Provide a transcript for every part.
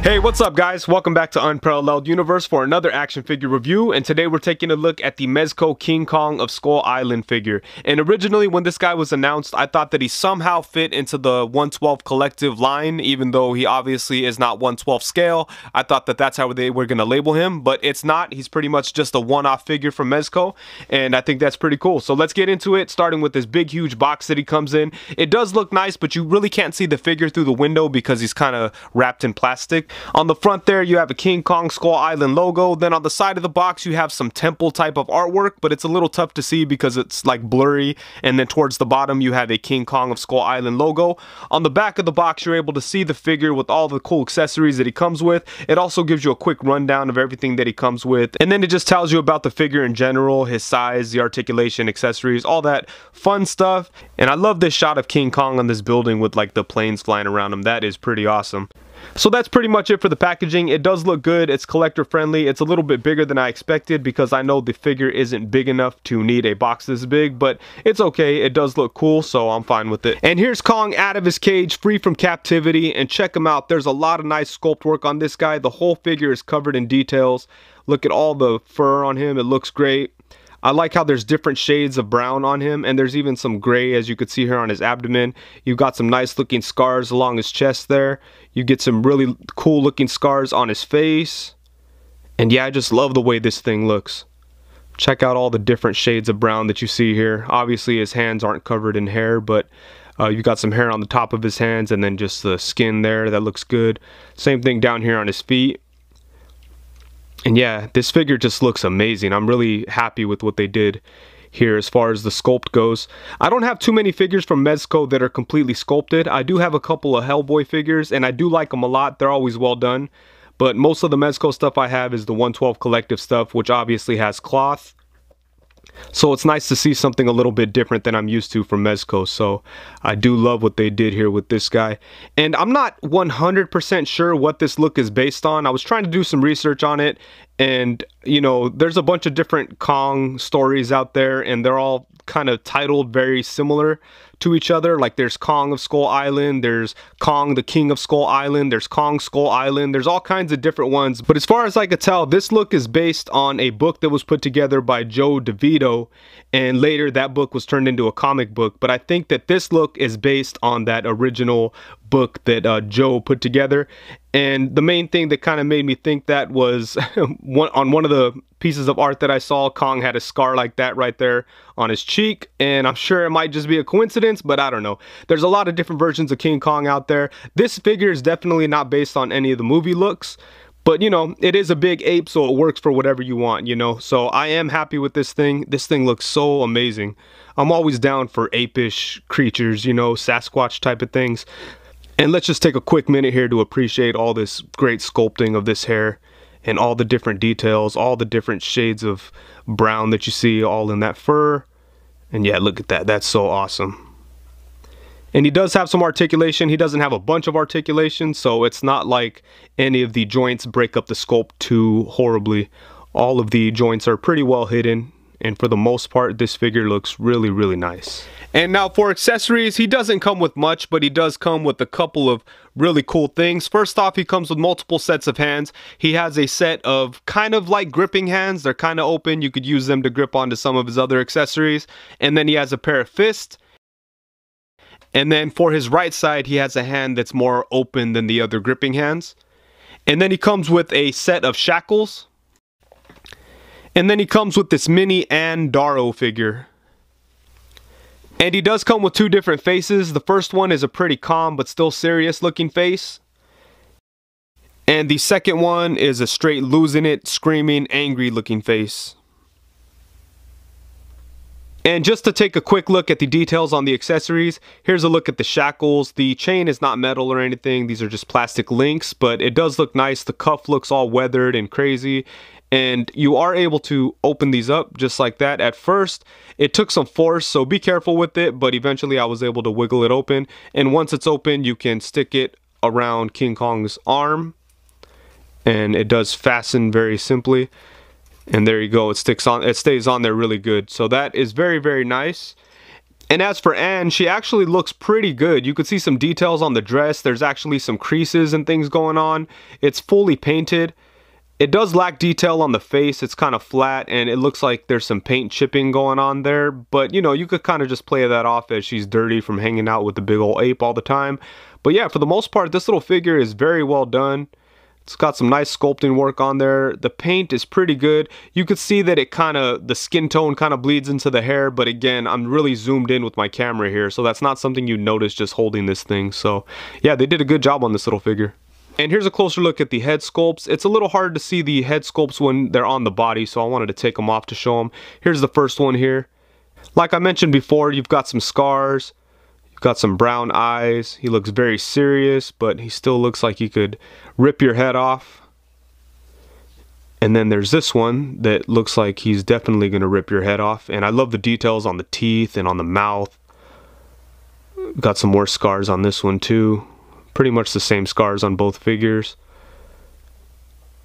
Hey, what's up guys? Welcome back to Unparalleled Universe for another action figure review, and today we're taking a look at the Mezco King Kong of Skull Island figure. And originally when this guy was announced, I thought that he somehow fit into the 1/12 collective line, even though he obviously is not 1/12 scale. I thought that that's how they were going to label him, but it's not. He's pretty much just a one-off figure from Mezco, and I think that's pretty cool. So let's get into it, starting with this big huge box that he comes in. It does look nice, but you really can't see the figure through the window because he's kind of wrapped in plastic. On the front there, you have a King Kong Skull Island logo. Then on the side of the box, you have some temple type of artwork, but it's a little tough to see because it's like blurry. And then towards the bottom, you have a King Kong of Skull Island logo. On the back of the box, you're able to see the figure with all the cool accessories that he comes with. It also gives you a quick rundown of everything that he comes with. And then it just tells you about the figure in general, his size, the articulation, accessories, all that fun stuff. And I love this shot of King Kong on this building with like the planes flying around him. That is pretty awesome. So that's pretty much it for the packaging. It does look good. It's collector friendly. It's a little bit bigger than I expected because I know the figure isn't big enough to need a box this big, but it's okay. It does look cool, so I'm fine with it. And here's Kong out of his cage, free from captivity, and check him out. There's a lot of nice sculpt work on this guy. The whole figure is covered in details. Look at all the fur on him. It looks great. I like how there's different shades of brown on him, and there's even some gray, as you could see here on his abdomen. You've got some nice looking scars along his chest there. You get some really cool looking scars on his face. And yeah, I just love the way this thing looks. Check out all the different shades of brown that you see here. Obviously his hands aren't covered in hair, but you've got some hair on the top of his hands and then just the skin there. That looks good. Same thing down here on his feet. And yeah, this figure just looks amazing. I'm really happy with what they did here as far as the sculpt goes. I don't have too many figures from Mezco that are completely sculpted. I do have a couple of Hellboy figures, and I do like them a lot. They're always well done. But most of the Mezco stuff I have is the 1/12 collective stuff, which obviously has cloth. So it's nice to see something a little bit different than I'm used to from Mezco. So I do love what they did here with this guy. And I'm not 100% sure what this look is based on. I was trying to do some research on it. And, you know, there's a bunch of different Kong stories out there, and they're all kind of titled very similar to each other. Like there's Kong of Skull Island, there's Kong the King of Skull Island, there's Kong Skull Island, there's all kinds of different ones. But as far as I could tell, this look is based on a book that was put together by Joe DeVito, and later that book was turned into a comic book. But I think that this look is based on that original book that Joe put together. And the main thing that kind of made me think that was on one of the pieces of art that I saw, Kong had a scar like that right there on his cheek, and I'm sure it might just be a coincidence, but I don't know. There's a lot of different versions of King Kong out there. This figure is definitely not based on any of the movie looks, but you know, it is a big ape, so it works for whatever you want, you know. So I am happy with this thing. This thing looks so amazing. I'm always down for apish creatures, you know, Sasquatch type of things. And let's just take a quick minute here to appreciate all this great sculpting of this hair and all the different details, all the different shades of brown that you see all in that fur. And yeah, look at that. That's so awesome. And he does have some articulation. He doesn't have a bunch of articulation, so it's not like any of the joints break up the sculpt too horribly. All of the joints are pretty well hidden. And for the most part, this figure looks really, really nice. And now for accessories, he doesn't come with much, but he does come with a couple of really cool things. First off, he comes with multiple sets of hands. He has a set of kind of like gripping hands. They're kind of open. You could use them to grip onto some of his other accessories. And then he has a pair of fists. And then for his right side, he has a hand that's more open than the other gripping hands. And then he comes with a set of shackles. And then he comes with this mini Ann Darrow figure. And he does come with two different faces. The first one is a pretty calm but still serious looking face. And the second one is a straight losing it, screaming, angry looking face. And just to take a quick look at the details on the accessories, here's a look at the shackles. The chain is not metal or anything. These are just plastic links, but it does look nice. The cuff looks all weathered and crazy. And you are able to open these up just like that. At first, it took some force, so be careful with it, but eventually I was able to wiggle it open. And once it's open, you can stick it around King Kong's arm, and it does fasten very simply. And there you go, it sticks on, it stays on there really good. So that is very, very nice. And as for Anne, she actually looks pretty good. You could see some details on the dress. There's actually some creases and things going on. It's fully painted. It does lack detail on the face. It's kind of flat and it looks like there's some paint chipping going on there. But you know, you could kind of just play that off as she's dirty from hanging out with the big old ape all the time. But yeah, for the most part, this little figure is very well done. It's got some nice sculpting work on there. The paint is pretty good. You could see that it the skin tone kind of bleeds into the hair, but again, I'm really zoomed in with my camera here, so that's not something you notice just holding this thing. So yeah, they did a good job on this little figure. And here's a closer look at the head sculpts. It's a little hard to see the head sculpts when they're on the body, so I wanted to take them off to show them. Here's the first one here. Like I mentioned before, you've got some scars. Got some brown eyes. He looks very serious, but he still looks like he could rip your head off. And then there's this one that looks like he's definitely going to rip your head off. And I love the details on the teeth and on the mouth. Got some more scars on this one too. Pretty much the same scars on both figures.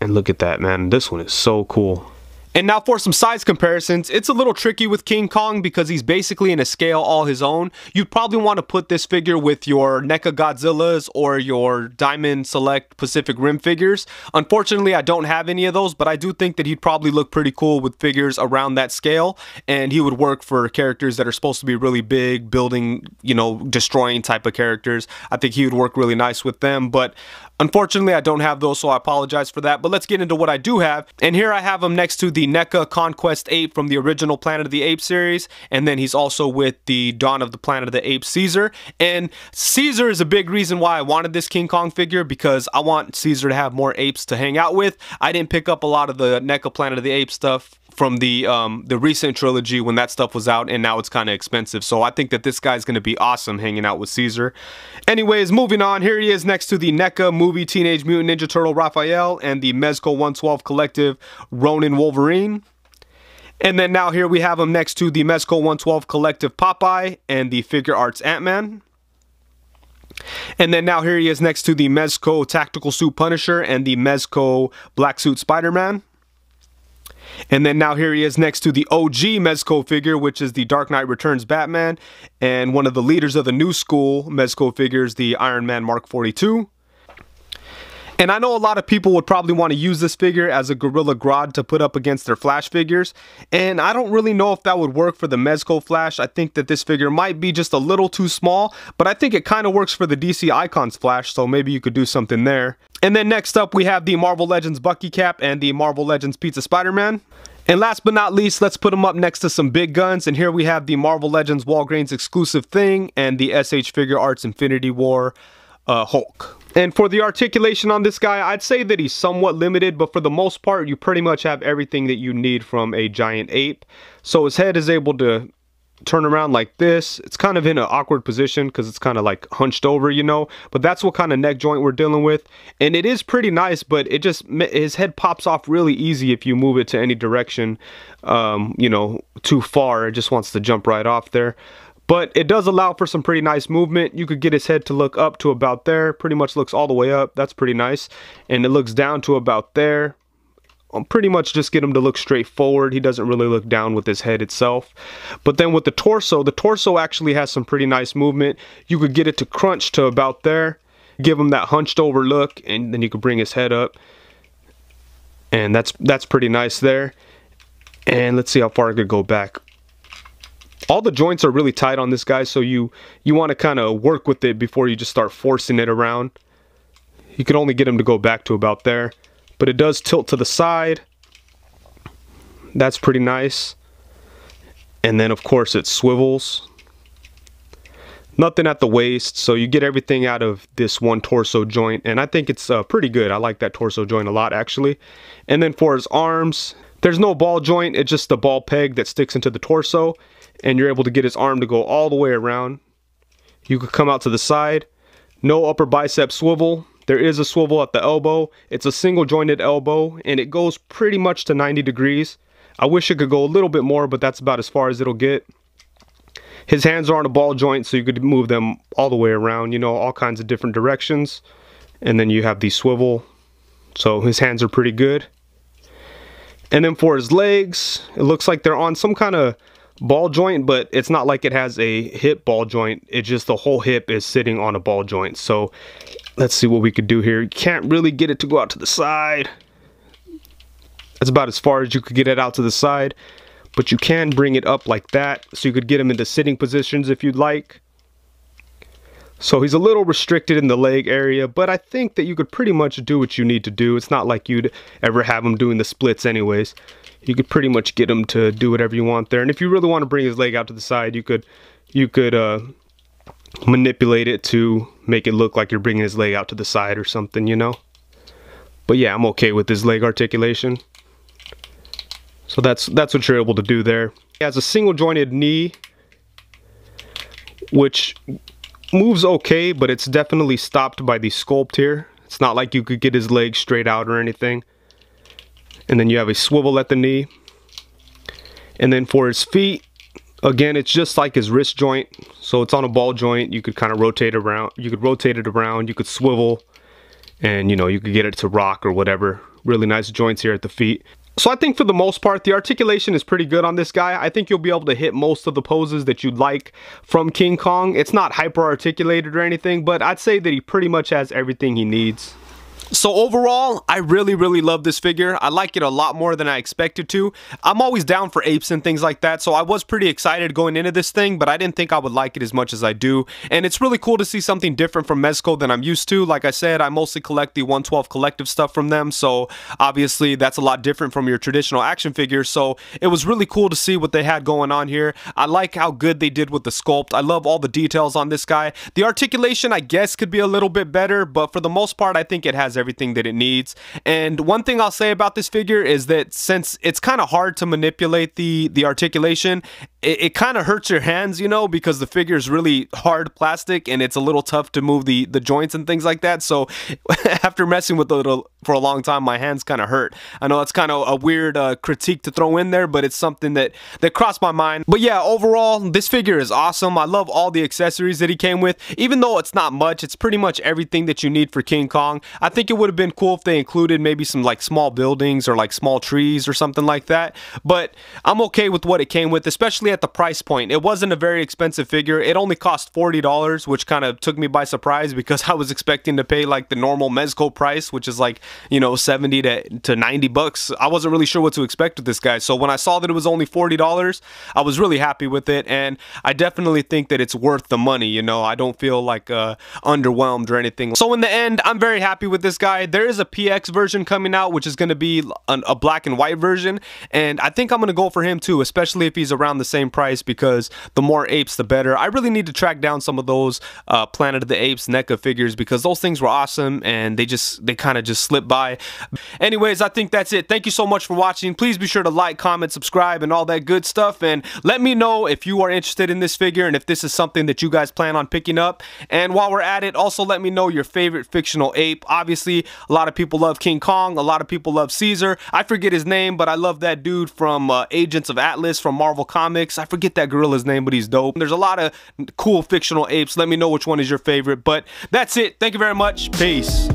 And look at that, man. This one is so cool. And now for some size comparisons, it's a little tricky with King Kong because he's basically in a scale all his own. You'd probably want to put this figure with your NECA Godzillas or your Diamond Select Pacific Rim figures. Unfortunately, I don't have any of those, but I do think that he'd probably look pretty cool with figures around that scale, and he would work for characters that are supposed to be really big, building, you know, destroying type of characters. I think he would work really nice with them, but unfortunately, I don't have those, so I apologize for that. But let's get into what I do have. And here I have him next to the NECA Conquest Ape from the original Planet of the Apes series. And then he's also with the Dawn of the Planet of the Apes Caesar. And Caesar is a big reason why I wanted this King Kong figure, because I want Caesar to have more apes to hang out with. I didn't pick up a lot of the NECA Planet of the Apes stuff from the recent trilogy when that stuff was out, and now it's kind of expensive. So I think that this guy's going to be awesome hanging out with Caesar. Anyways, moving on, here he is next to the NECA Movie Teenage Mutant Ninja Turtle Raphael and the Mezco 112 Collective Ronin Wolverine. And then now here we have him next to the Mezco 112 Collective Popeye and the Figure Arts Ant-Man. And then now here he is next to the Mezco Tactical Suit Punisher and the Mezco Black Suit Spider-Man. And then now here he is next to the OG Mezco figure, which is the Dark Knight Returns Batman, and one of the leaders of the new school Mezco figures, the Iron Man Mark 42. And I know a lot of people would probably want to use this figure as a Gorilla Grodd to put up against their Flash figures, and I don't really know if that would work for the Mezco Flash. I think that this figure might be just a little too small, but I think it kind of works for the DC Icons Flash, so maybe you could do something there. And then next up we have the Marvel Legends Bucky Cap and the Marvel Legends Pizza Spider-Man. And last but not least, let's put them up next to some big guns. And here we have the Marvel Legends Walgreens exclusive Thing and the SH Figure Arts Infinity War Hulk. And for the articulation on this guy, I'd say that he's somewhat limited, but for the most part, you pretty much have everything that you need from a giant ape. So his head is able to turn around like this. It's kind of in an awkward position because it's kind of like hunched over, you know, but that's what kind of neck joint we're dealing with. And it is pretty nice, but it just, his head pops off really easy if you move it to any direction, you know, too far. It just wants to jump right off there. But it does allow for some pretty nice movement. You could get his head to look up to about there. Pretty much looks all the way up. That's pretty nice. And it looks down to about there. I'll pretty much just get him to look straight forward. He doesn't really look down with his head itself. But then with the torso actually has some pretty nice movement. You could get it to crunch to about there. Give him that hunched over look, and then you could bring his head up. And that's pretty nice there. And let's see how far I could go back. All the joints are really tight on this guy, so you want to kind of work with it before you just start forcing it around. You can only get him to go back to about there. But it does tilt to the side. That's pretty nice. And then of course it swivels. Nothing at the waist, so you get everything out of this one torso joint, and I think it's pretty good. I like that torso joint a lot, actually. And then for his arms, there's no ball joint. It's just the ball peg that sticks into the torso, and you're able to get his arm to go all the way around. You could come out to the side. No upper bicep swivel. There is a swivel at the elbow. It's a single jointed elbow, and it goes pretty much to 90 degrees. I wish it could go a little bit more, but that's about as far as it'll get. His hands are on a ball joint, so you could move them all the way around, you know, all kinds of different directions. And then you have the swivel, so his hands are pretty good. And then for his legs, it looks like they're on some kind of ball joint, but it's not like it has a hip ball joint. It's just the whole hip is sitting on a ball joint. So let's see what we could do here. You can't really get it to go out to the side. That's about as far as you could get it out to the side, but you can bring it up like that, so you could get him into sitting positions if you'd like. So he's a little restricted in the leg area, but I think that you could pretty much do what you need to do. It's not like you'd ever have him doing the splits anyways. You could pretty much get him to do whatever you want there. And if you really want to bring his leg out to the side, you could manipulate it to make it look like you're bringing his leg out to the side or something, you know. But yeah, I'm okay with his leg articulation. So that's what you're able to do there. He has a single jointed knee, which moves okay, but it's definitely stopped by the Sculpt here. It's not like you could get his leg straight out or anything. And then you have a swivel at the knee. And then for his feet, again, it's just like his wrist joint. So it's on a ball joint. You could kind of rotate around. You could rotate it around. You could swivel, and you know, you could get it to rock or whatever. Really nice joints here at the feet. So I think for the most part, the articulation is pretty good on this guy. I think you'll be able to hit most of the poses that you'd like from King Kong. It's not hyper articulated or anything, but I'd say that he pretty much has everything he needs. So overall, I really love this figure. I like it a lot more than I expected to. I'm always down for apes and things like that, so I was pretty excited going into this thing, but I didn't think I would like it as much as I do. And it's really cool to see something different from Mezco than I'm used to. Like I said, I mostly collect the 112 collective stuff from them, so obviously that's a lot different from your traditional action figures. So it was really cool to see what they had going on here. I like how good they did with the sculpt. I love all the details on this guy. The articulation, I guess, could be a little bit better, but for the most part, I think it has everything that it needs. And one thing I'll say about this figure is that since it's kind of hard to manipulate the articulation, it kind of hurts your hands, you know, because the figure is really hard plastic and it's a little tough to move the joints and things like that. So after messing with it for a long time, my hands kind of hurt. I know that's kind of a weird critique to throw in there, but it's something that crossed my mind. But yeah, overall, this figure is awesome. I love all the accessories that he came with. Even though it's not much, it's pretty much everything that you need for King Kong. I think it would have been cool if they included maybe some like small buildings or like small trees or something like that. But I'm okay with what it came with, especially at the price point. It wasn't a very expensive figure. It only cost $40, which kind of took me by surprise because I was expecting to pay like the normal Mezco price, which is like, you know, 70 to 90 bucks. I wasn't really sure what to expect with this guy. So when I saw that it was only $40, I was really happy with it, and I definitely think that it's worth the money, you know. I don't feel like underwhelmed or anything. So in the end, I'm very happy with this guy. There is a PX version coming out, which is going to be a black and white version, and I think I'm going to go for him too, especially if he's around the same price, because the more apes the better. I really need to track down some of those Planet of the Apes NECA figures because those things were awesome and they kind of just slipped by. Anyways, I think that's it. Thank you so much for watching. Please be sure to like, comment, subscribe, and all that good stuff, and let me know if you are interested in this figure and if this is something that you guys plan on picking up. And while we're at it, also let me know your favorite fictional ape. Obviously, a lot of people love King Kong, a lot of people love Caesar. I forget his name, but I love that dude from Agents of Atlas from Marvel Comics. I forget that gorilla's name, but he's dope. There's a lot of cool fictional apes. Let me know which one is your favorite. But that's it. Thank you very much. Peace.